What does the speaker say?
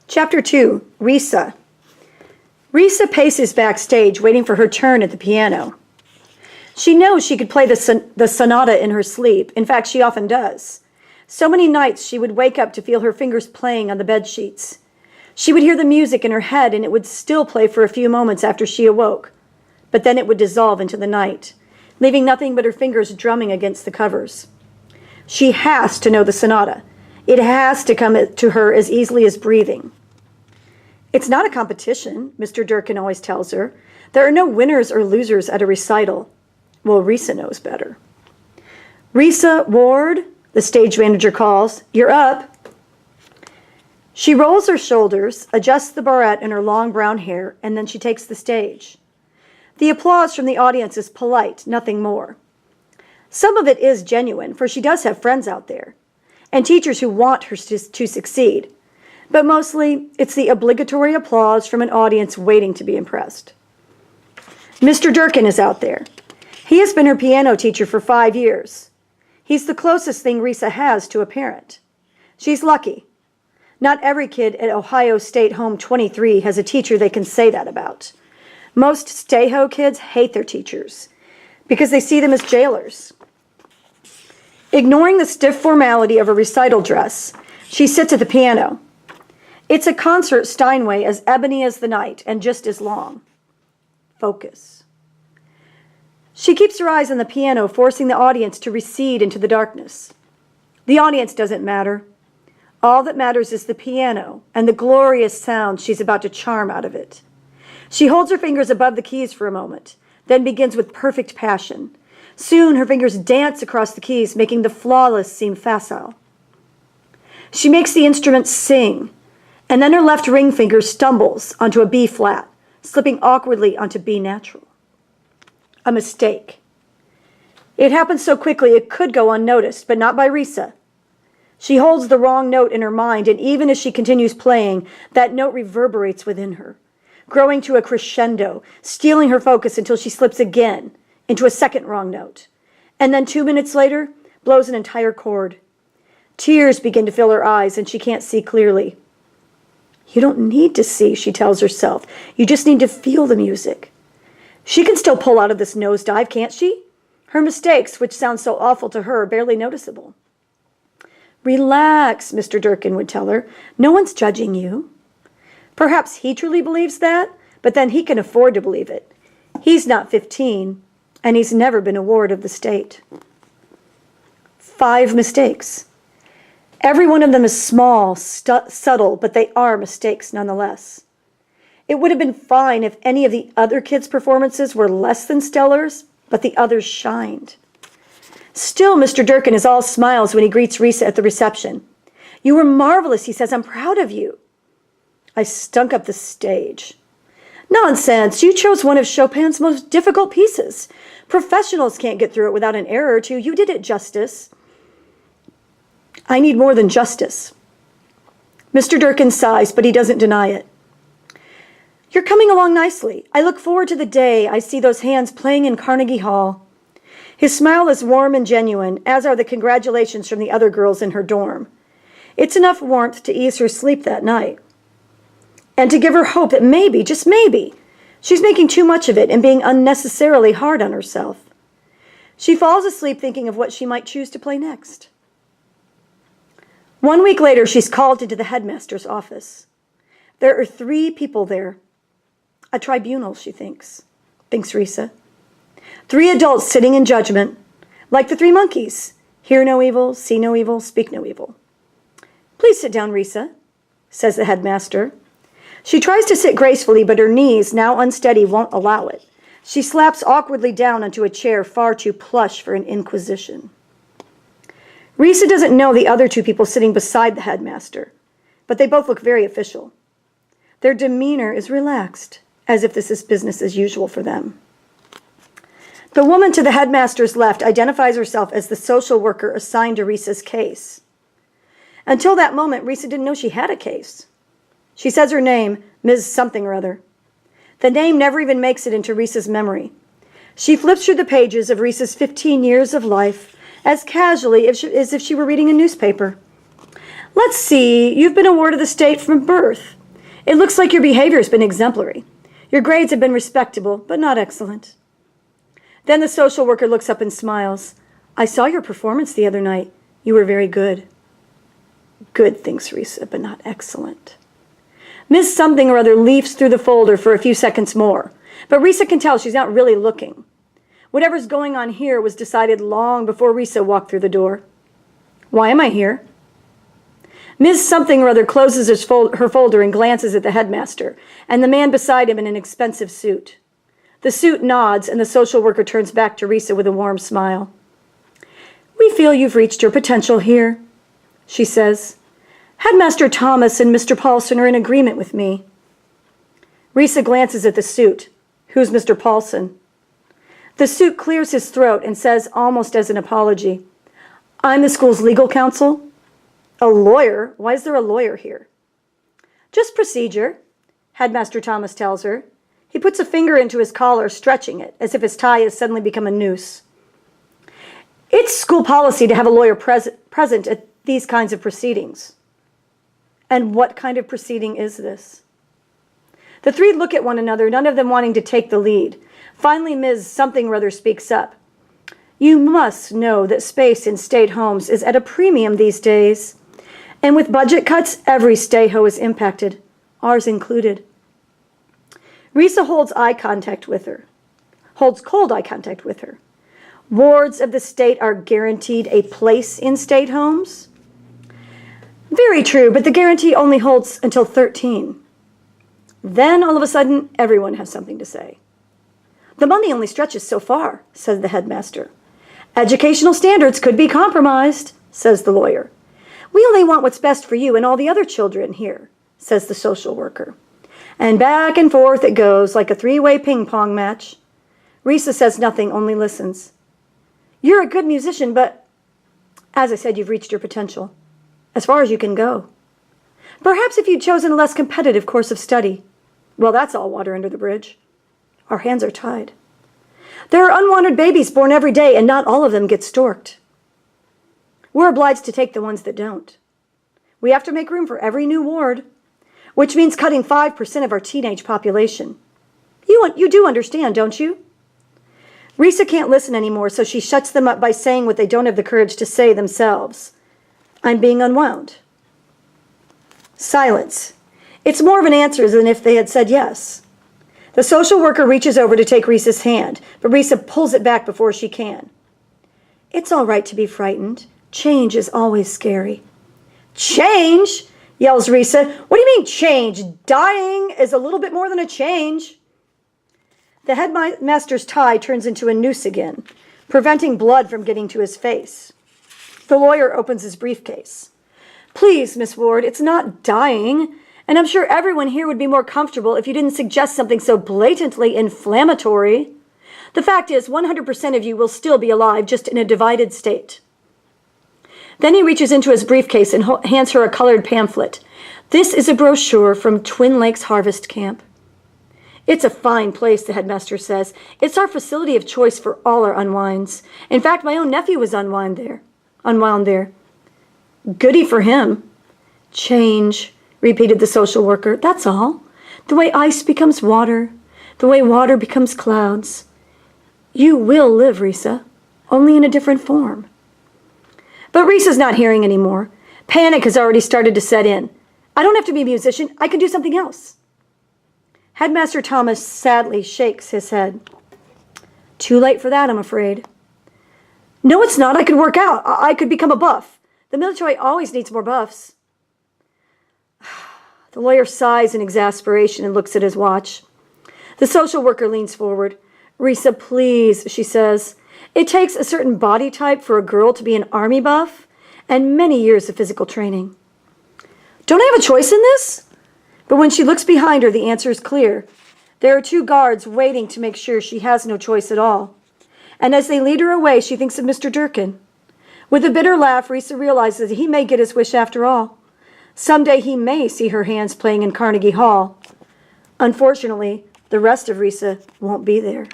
Chapter 2, Risa. Risa paces backstage, waiting for her turn at the piano. She knows she could play the sonata in her sleep. In fact, she often does. So many nights she would wake up to feel her fingers playing on the bed sheets. She would hear the music in her head, and it would still play for a few moments after she awoke. But then it would dissolve into the night, leaving nothing but her fingers drumming against the covers. She has to know the sonata. It has to come to her as easily as breathing. It's not a competition, Mr. Durkin always tells her. There are no winners or losers at a recital. Well, Risa knows better. Risa Ward, the stage manager calls. You're up. She rolls her shoulders, adjusts the barrette in her long brown hair, and then she takes the stage. The applause from the audience is polite, nothing more. Some of it is genuine, for she does have friends out there, and teachers who want her to succeed. But mostly, it's the obligatory applause from an audience waiting to be impressed. Mr. Durkin is out there. He has been her piano teacher for 5 years. He's the closest thing Risa has to a parent. She's lucky. Not every kid at Ohio State Home 23 has a teacher they can say that about. Most stay-ho kids hate their teachers because they see them as jailers. Ignoring the stiff formality of a recital dress, she sits at the piano. It's a concert Steinway as ebony as the night and just as long. Focus. She keeps her eyes on the piano, forcing the audience to recede into the darkness. The audience doesn't matter. All that matters is the piano and the glorious sound she's about to charm out of it. She holds her fingers above the keys for a moment, then begins with perfect passion. Soon her fingers dance across the keys, making the flawless seem facile. She makes the instrument sing, and then her left ring finger stumbles onto a B flat, slipping awkwardly onto B natural. A mistake. It happens so quickly it could go unnoticed, but not by Risa. She holds the wrong note in her mind, and even as she continues playing, that note reverberates within her, growing to a crescendo, stealing her focus until she slips again into a second wrong note, and then 2 minutes later, blows an entire chord. Tears begin to fill her eyes, and she can't see clearly. You don't need to see, she tells herself. You just need to feel the music. She can still pull out of this nosedive, can't she? Her mistakes, which sound so awful to her, are barely noticeable. Relax, Mr. Durkin would tell her. No one's judging you. Perhaps he truly believes that, but then he can afford to believe it. He's not 15, and he's never been a ward of the state. 5 mistakes. Every one of them is small, subtle, but they are mistakes nonetheless. It would have been fine if any of the other kids' performances were less than stellars, but the others shined. Still, Mr. Durkin is all smiles when he greets Risa at the reception. You were marvelous, he says. I'm proud of you. I stunk up the stage. Nonsense. You chose one of Chopin's most difficult pieces. Professionals can't get through it without an error or two. You did it justice. I need more than justice. Mr. Durkin sighs, but he doesn't deny it. You're coming along nicely. I look forward to the day I see those hands playing in Carnegie Hall. His smile is warm and genuine, as are the congratulations from the other girls in her dorm. It's enough warmth to ease her sleep that night, and to give her hope that maybe, just maybe, she's making too much of it and being unnecessarily hard on herself. She falls asleep thinking of what she might choose to play next. 1 week later, she's called into the headmaster's office. There are 3 people there. A tribunal, she thinks Risa. 3 adults sitting in judgment, like the 3 monkeys. Hear no evil, see no evil, speak no evil. Please sit down, Risa, says the headmaster. She tries to sit gracefully, but her knees, now unsteady, won't allow it. She slaps awkwardly down onto a chair far too plush for an inquisition. Risa doesn't know the other 2 people sitting beside the headmaster, but they both look very official. Their demeanor is relaxed, as if this is business as usual for them. The woman to the headmaster's left identifies herself as the social worker assigned to Risa's case. Until that moment, Risa didn't know she had a case. She says her name, Ms. Something or other. The name never even makes it into Risa's memory. She flips through the pages of Risa's 15 years of life as casually as if she were reading a newspaper. Let's see, you've been a ward of the state from birth. It looks like your behavior has been exemplary. Your grades have been respectable, but not excellent. Then the social worker looks up and smiles. I saw your performance the other night. You were very good. Good, thinks Risa, but not excellent. Miss Something or Other leafs through the folder for a few seconds more, but Risa can tell she's not really looking. Whatever's going on here was decided long before Risa walked through the door. Why am I here? Ms. Something or Other closes her folder and glances at the headmaster and the man beside him in an expensive suit. The suit nods and the social worker turns back to Risa with a warm smile. We feel you've reached your potential here, she says. Headmaster Thomas and Mr. Paulson are in agreement with me. Risa glances at the suit. Who's Mr. Paulson? The suit clears his throat and says, almost as an apology, I'm the school's legal counsel. A lawyer? Why is there a lawyer here? Just procedure, Headmaster Thomas tells her. He puts a finger into his collar, stretching it, as if his tie has suddenly become a noose. It's school policy to have a lawyer present at these kinds of proceedings. And what kind of proceeding is this? The three look at one another, none of them wanting to take the lead. Finally, Ms. Something or Other speaks up. You must know that space in state homes is at a premium these days. And with budget cuts, every stay-ho is impacted, ours included. Risa holds cold eye contact with her. Wards of the state are guaranteed a place in state homes? Very true, but the guarantee only holds until 13. Then, all of a sudden, everyone has something to say. The money only stretches so far, says the headmaster. Educational standards could be compromised, says the lawyer. We only want what's best for you and all the other children here, says the social worker. And back and forth it goes like a three-way ping-pong match. Risa says nothing, only listens. You're a good musician, but as I said, you've reached your potential. As far as you can go. Perhaps if you'd chosen a less competitive course of study. Well, that's all water under the bridge. Our hands are tied. There are unwanted babies born every day, and not all of them get storked. We're obliged to take the ones that don't. We have to make room for every new ward, which means cutting 5% of our teenage population. You do understand, don't you? Risa can't listen anymore, so she shuts them up by saying what they don't have the courage to say themselves. I'm being unwound. Silence. It's more of an answer than if they had said yes. The social worker reaches over to take Risa's hand, but Risa pulls it back before she can. It's all right to be frightened. Change is always scary. Change? Yells Risa. What do you mean change? Dying is a little bit more than a change. The headmaster's tie turns into a noose again, preventing blood from getting to his face. The lawyer opens his briefcase. Please, Miss Ward, it's not dying, and I'm sure everyone here would be more comfortable if you didn't suggest something so blatantly inflammatory. The fact is, 100% of you will still be alive, just in a divided state. Then he reaches into his briefcase and hands her a colored pamphlet. This is a brochure from Twin Lakes Harvest Camp. It's a fine place, the headmaster says. It's our facility of choice for all our unwinds. In fact, my own nephew was unwound there. Goody for him. Change, repeated the social worker. That's all. The way ice becomes water, the way water becomes clouds. You will live, Risa, only in a different form. But Risa's not hearing anymore. Panic has already started to set in. I don't have to be a musician. I can do something else. Headmaster Thomas sadly shakes his head. Too late for that, I'm afraid. No, it's not. I could work out. I could become a buff. The military always needs more buffs. The lawyer sighs in exasperation and looks at his watch. The social worker leans forward. Risa, please, she says. It takes a certain body type for a girl to be an army buff and many years of physical training. Don't I have a choice in this? But when she looks behind her, the answer is clear. There are two guards waiting to make sure she has no choice at all. And as they lead her away, she thinks of Mr. Durkin. With a bitter laugh, Risa realizes that he may get his wish after all. Someday he may see her hands playing in Carnegie Hall. Unfortunately, the rest of Risa won't be there.